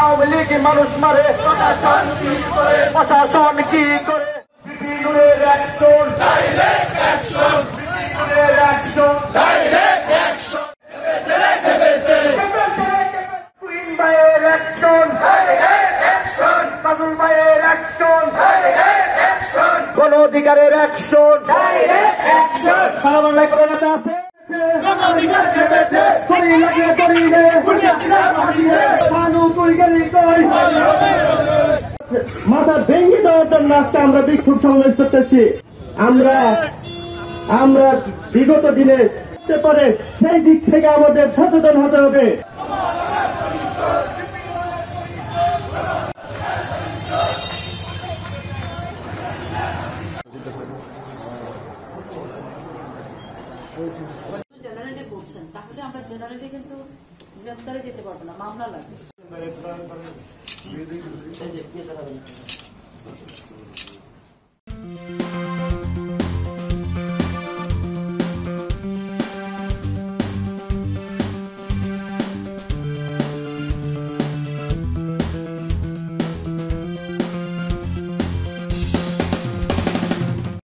আওয়ামী লীগ মানুষ মারে, প্রশাসন কি করে? বিপিনুরের অ্যাকশন, বিপিনুরের অ্যাকশন, কুইন ভাইয়ের অ্যাকশন, কাজল ভাইয়ের অ্যাকশন, গণ অধিকারের অ্যাকশন, সারা বাংলায় কোনো নেতা আছে? মাথা ভেঙে দেওয়ার জন্য আজকে আমরা বিক্ষোভ সমাবেশ করতেছি। আমরা বিগত দিনে পরে সেই দিক থেকে আমাদের সচেতন হতে হবে। জেনারেলে করছেন, তাহলে আমরা জেনারেলে কিন্তু গ্রেফতারে যেতে পারবো না, মামলা লাগবে।